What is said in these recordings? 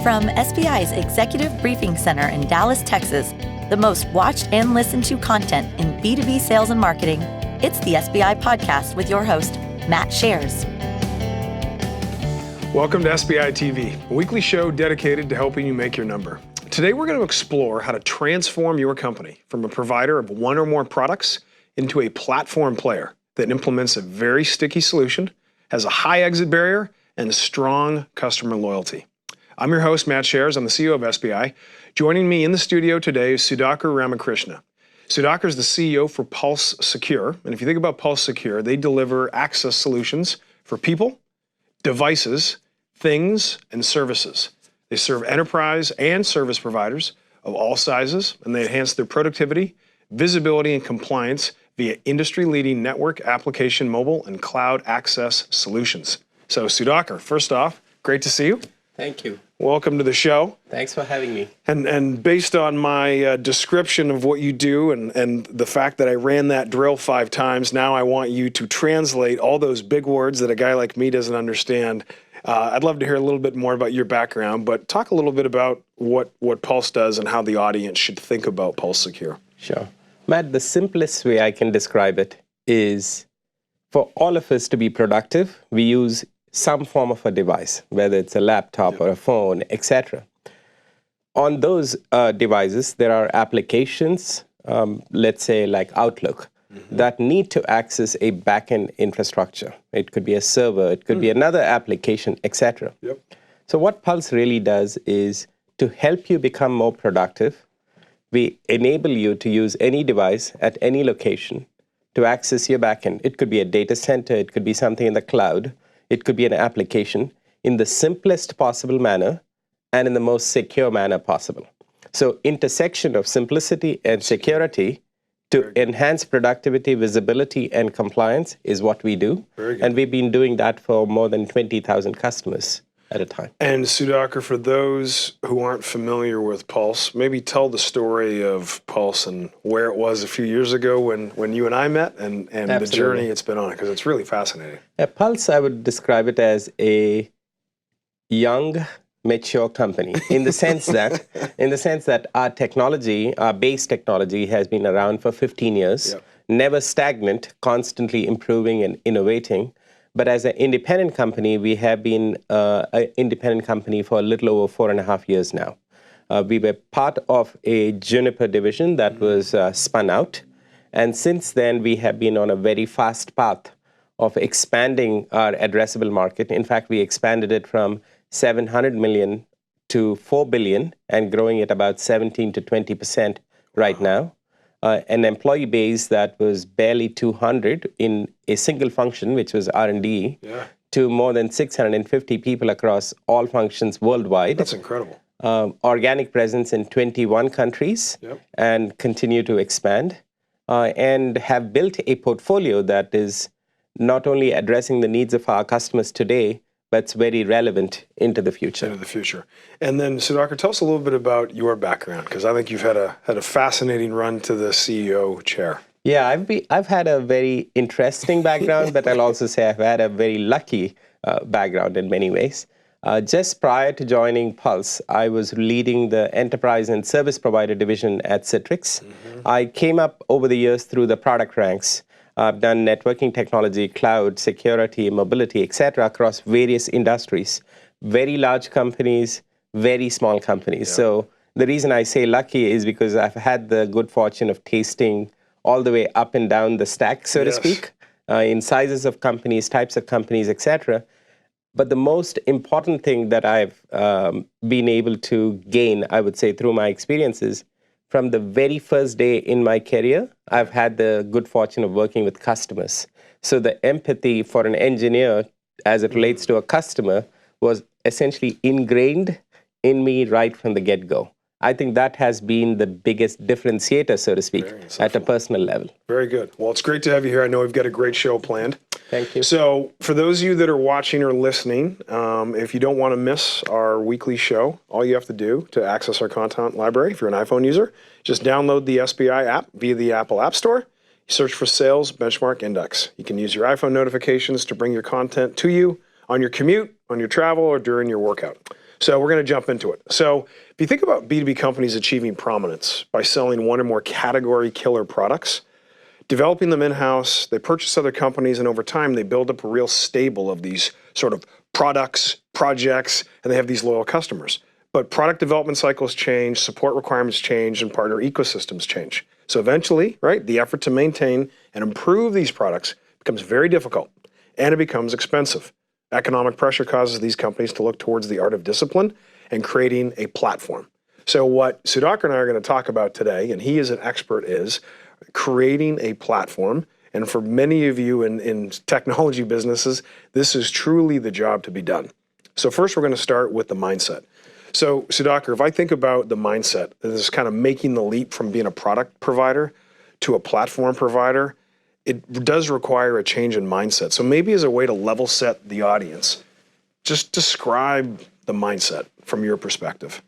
From SBI's Executive Briefing Center in Dallas, Texas, the most watched and listened to content in B2B sales and marketing, it's the SBI Podcast with your host, Matt Shares. Welcome to SBI TV, a weekly show dedicated to helping you make your number. Today we're going to explore how to transform your company from a provider of one or more products into a platform player that implements a very sticky solution, has a high exit barrier, and strong customer loyalty. I'm your host, Matt Shares. I'm the CEO of SBI. Joining me in the studio today is Sudhakar Ramakrishna. Sudhakar is the CEO for Pulse Secure. And if you think about Pulse Secure, they deliver access solutions for people, devices, things, and services. They serve enterprise and service providers of all sizes, and they enhance their productivity, visibility, and compliance via industry-leading network, application, mobile, and cloud access solutions. So Sudhakar, first off, great to see you. Thank you. Welcome to the show. Thanks for having me. And based on my description of what you do and the fact that I ran that drill 5 times, now I want you to translate all those big words that a guy like me doesn't understand. I'd love to hear a little bit more about your background, but talk a little bit about what Pulse does and how the audience should think about Pulse Secure. Sure. Matt, the simplest way I can describe it is for all of us to be productive, we use some form of a device, whether it's a laptop or a phone, etc. On those devices, there are applications, let's say like Outlook, that need to access a backend infrastructure. It could be a server, it could be another application, etc. So what Pulse really does is to help you become more productive. We enable you to use any device at any location to access your backend. It could be a data center, it could be something in the cloud, it could be an application in the simplest possible manner and in the most secure manner possible. So intersection of simplicity and security to enhance productivity, visibility, and compliance is what we do. And we've been doing that for more than 20,000 customers at a time. And Sudhakar, for those who aren't familiar with Pulse, maybe tell the story of Pulse and where it was a few years ago when you and I met and the journey it's been on, because it's really fascinating. Pulse, I would describe it as a young, mature company in the sense that our technology, our base technology has been around for 15 years, never stagnant, constantly improving and innovating. But as an independent company, we have been an independent company for a little over 4.5 years now. We were part of a Juniper division that was spun out. And since then, we have been on a very fast path of expanding our addressable market. In fact, we expanded it from 700 million to 4 billion and growing at about 17 to 20% right now. An employee base that was barely 200 in a single function, which was R&D, to more than 650 people across all functions worldwide. That's incredible. Organic presence in 21 countries and continue to expand and have built a portfolio that is not only addressing the needs of our customers today, but it's very relevant into the future. And then, Sudhakar, tell us a little bit about your background, because I think you've had a fascinating run to the CEO chair. Yeah, I've had a very interesting background, but I'll also say I've had a very lucky background in many ways. Just prior to joining Pulse, I was leading the enterprise and service provider division at Citrix. I came up over the years through the product ranks. I've done networking technology, cloud, security, mobility, etc. across various industries, very large companies, very small companies. So the reason I say lucky is because I've had the good fortune of tasting all the way up and down the stack, so to speak, in sizes of companies, types of companies, etc. But the most important thing that I've been able to gain, I would say, through my experiences, from the very first day in my career, I've had the good fortune of working with customers. So the empathy for an engineer as it relates to a customer was essentially ingrained in me right from the get-go. I think that has been the biggest differentiator, so to speak, at a personal level. Very good. Well, it's great to have you here. I know we've got a great show planned. Thank you. So for those of you that are watching or listening, if you don't want to miss our weekly show, all you have to do to access our content library, if you're an iPhone user, just download the SBI app via the Apple App Store. Search for Sales Benchmark Index. You can use your iPhone notifications to bring your content to you on your commute, on your travel, or during your workout. So we're going to jump into it. So if you think about B2B companies achieving prominence by selling one or more category killer products, developing them in-house, they purchase other companies, and over time they build up a real stable of these sort of products, projects, and they have these loyal customers. But product development cycles change, support requirements change, and partner ecosystems change. So eventually, right, the effort to maintain and improve these products becomes very difficult, and it becomes expensive. Economic pressure causes these companies to look towards the art of discipline and creating a platform. So what Sudhakar and I are going to talk about today, and he is an expert, is creating a platform. And for many of you in technology businesses, this is truly the job to be done. So first, we're going to start with the mindset. So Sudhakar, if I think about the mindset, this is kind of making the leap from being a product provider to a platform provider, it does require a change in mindset. So maybe as a way to level set the audience, just describe the mindset from your perspective.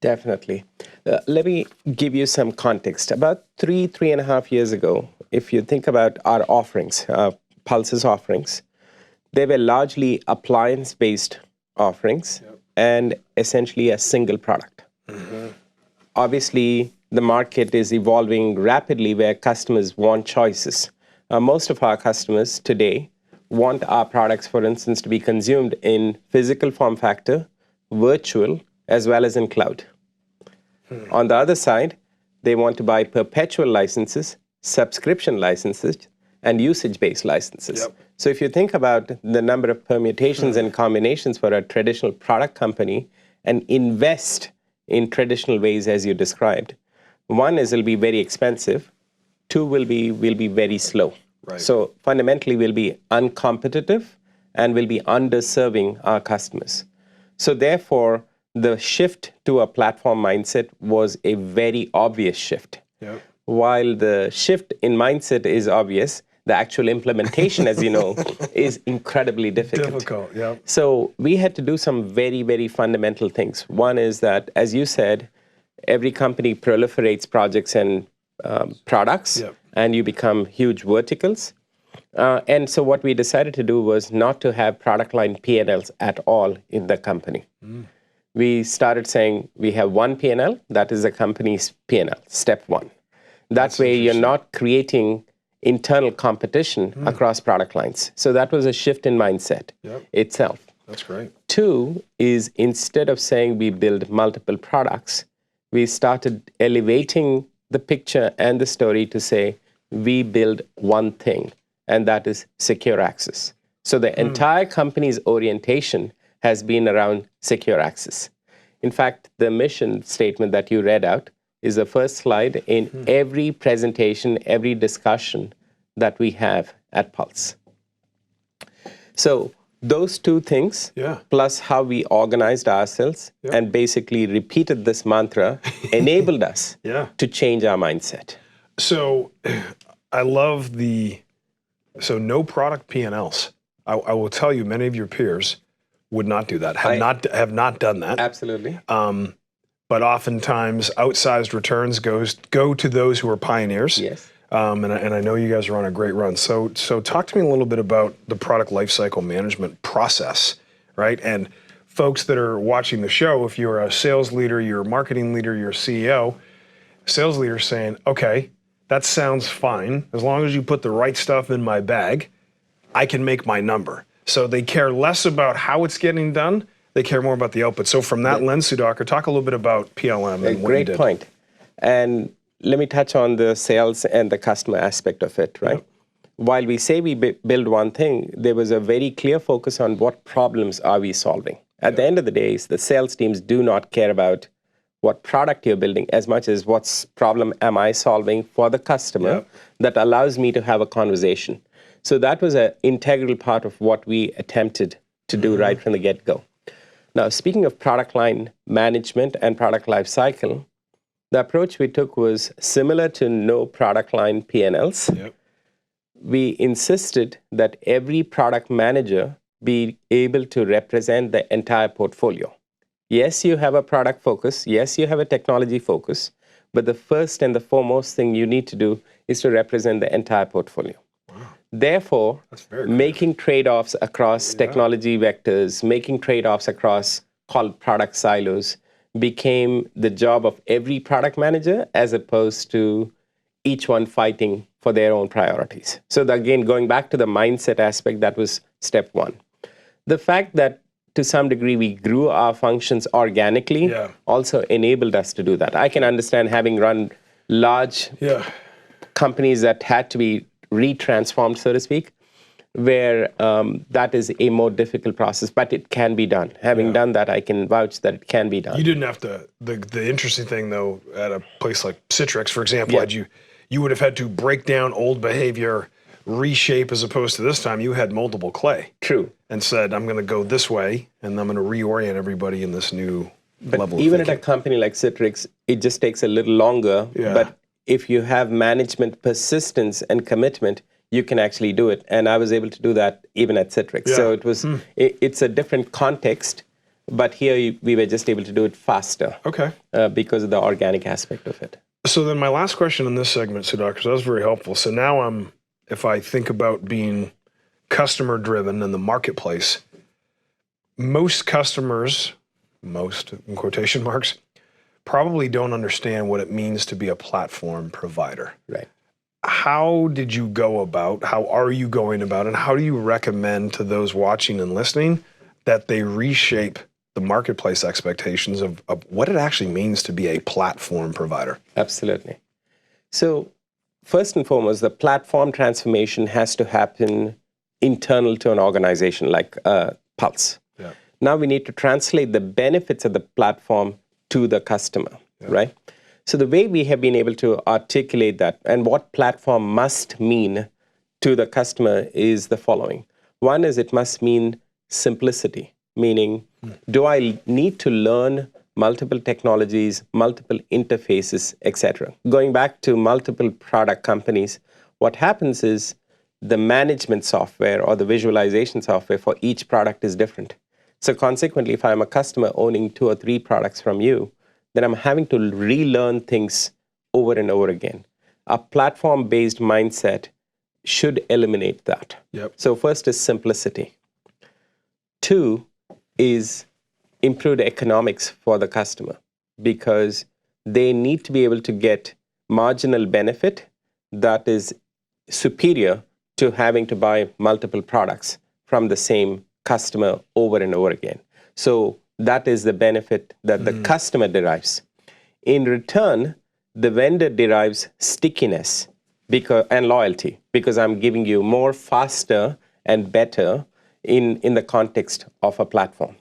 Definitely. Let me give you some context. About 3.5 years ago, if you think about our offerings, Pulse's offerings, they were largely appliance-based offerings and essentially a single product. Obviously, the market is evolving rapidly where customers want choices. Most of our customers today want our products, for instance, to be consumed in physical form factor, virtual, as well as in cloud. On the other side, they want to buy perpetual licenses, subscription licenses, and usage-based licenses. So if you think about the number of permutations and combinations for a traditional product company and invest in traditional ways as you described, one is it'll be very expensive, two will be very slow. So fundamentally we'll be uncompetitive and will be underserving our customers. So therefore, the shift to a platform mindset was a very obvious shift. While the shift in mindset is obvious, the actual implementation, as you know, is incredibly difficult. So we had to do some very, very fundamental things. One is that, as you said, every company proliferates projects and products, and you become huge verticals. And so what we decided to do was not to have product line P&Ls at all in the company. We started saying we have one P&L, that is the company's P&L, step one. That way you're not creating internal competition across product lines. So that was a shift in mindset itself. That's great. Two is, instead of saying we build multiple products, we started elevating the picture and the story to say we build one thing, and that is secure access. So the entire company's orientation has been around secure access. In fact, the mission statement that you read out is the first slide in every presentation, every discussion that we have at Pulse. So those two things, plus how we organized ourselves and basically repeated this mantra, enabled us to change our mindset. So I love so no product P&Ls. I will tell you, many of your peers would not do that, have not done that. Absolutely. But oftentimes outsized returns go to those who are pioneers. And I know you guys are on a great run. So talk to me a little bit about the product lifecycle management process, right? And folks that are watching the show, if you're a sales leader, you're a marketing leader, you're a CEO, sales leader saying, okay, that sounds fine. As long as you put the right stuff in my bag, I can make my number. So they care less about how it's getting done. They care more about the output. So from that lens, Sudhakar, talk a little bit about PLM and what you did. Great point. And let me touch on the sales and the customer aspect of it, right? While we say we build one thing, there was a very clear focus on what problems are we solving. At the end of the day, the sales teams do not care about what product you're building as much as what problem am I solving for the customer that allows me to have a conversation. So that was an integral part of what we attempted to do right from the get-go. Now, speaking of product line management and product life cycle, the approach we took was similar to no product line P&Ls. We insisted that every product manager be able to represent the entire portfolio. Yes, you have a product focus. Yes, you have a technology focus. But the first and the foremost thing you need to do is to represent the entire portfolio. Therefore, making trade-offs across technology vectors, making trade-offs across called product silos became the job of every product manager as opposed to each one fighting for their own priorities. So again, going back to the mindset aspect, that was step one. The fact that to some degree we grew our functions organically also enabled us to do that. I can understand having run large companies that had to be retransformed, so to speak, where that is a more difficult process, but it can be done. Having done that, I can vouch that it can be done. You didn't have to. The interesting thing, though, at a place like Citrix, for example, you would have had to break down old behavior, reshape, as opposed to this time, you had multiple clay. True. And said, I'm going to go this way, and I'm going to reorient everybody in this new level of even thinking. at a company like Citrix, it just takes a little longer. But if you have management persistence and commitment, you can actually do it. And I was able to do that even at Citrix. So it was, it's a different context, but here we were just able to do it faster. Okay. Because of the organic aspect of it. So then my last question in this segment, Sudhakar, because that was very helpful. So now if I think about being customer driven in the marketplace, most customers, most in quotation marks, probably don't understand what it means to be a platform provider. Right. How did you go about, how are you going about, and how do you recommend to those watching and listening that they reshape the marketplace expectations of what it actually means to be a platform provider? Absolutely. So first and foremost, the platform transformation has to happen internal to an organization like Pulse. Yeah. Now we need to translate the benefits of the platform to the customer, right? So the way we have been able to articulate that and what platform must mean to the customer is the following. One is it must mean simplicity, meaning do I need to learn multiple technologies, multiple interfaces, etc. Going back to multiple product companies, what happens is the management software or the visualization software for each product is different. So consequently, if I'm a customer owning 2 or 3 products from you, then I'm having to relearn things over and over again. A platform-based mindset should eliminate that. Yep. So first is simplicity. 2 is improved economics for the customer because they need to be able to get marginal benefit that is superior to having to buy multiple products from the same customer over and over again. So that is the benefit that the customer derives. In return, the vendor derives stickiness and loyalty because I'm giving you more faster and better in the context of a platform.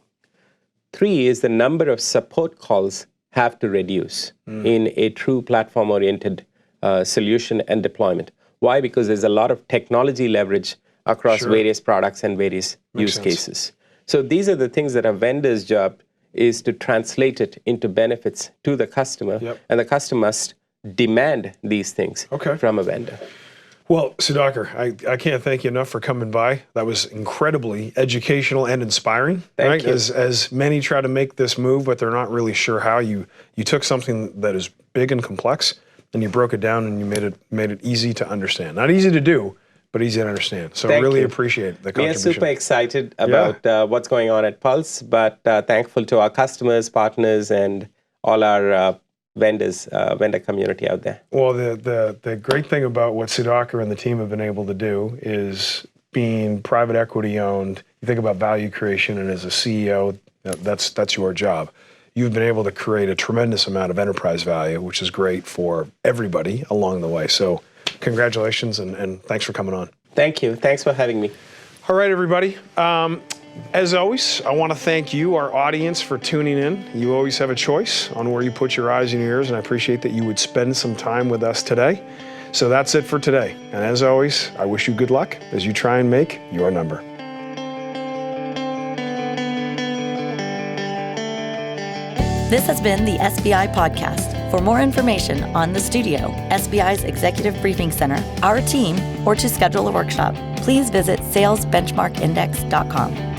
3 is the number of support calls have to reduce in a true platform-oriented solution and deployment. Why? Because there's a lot of technology leverage across various products and various use cases. So these are the things that a vendor's job is to translate it into benefits to the customer, and the customer must demand these things from a vendor. Well, Sudhakar, I can't thank you enough for coming by. That was incredibly educational and inspiring. Thank you. As many try to make this move, but they're not really sure how, you took something that is big and complex, and you broke it down and you made it easy to understand. Not easy to do, but easy to understand. So really appreciate the contribution. We are super excited about what's going on at Pulse, but thankful to our customers, partners, and all our vendor community out there. Well, the great thing about what Sudhakar and the team have been able to do is being private equity owned. You think about value creation, and as a CEO, that's your job. You've been able to create a tremendous amount of enterprise value, which is great for everybody along the way. So congratulations, and thanks for coming on. Thank you. Thanks for having me. All right, everybody. As always, I want to thank you, our audience, for tuning in. You always have a choice on where you put your eyes and ears, and I appreciate that you would spend some time with us today. So that's it for today. And as always, I wish you good luck as you try and make your number. This has been the SBI Podcast. For more information on the studio, SBI's Executive Briefing Center, our team, or to schedule a workshop, please visit salesbenchmarkindex.com.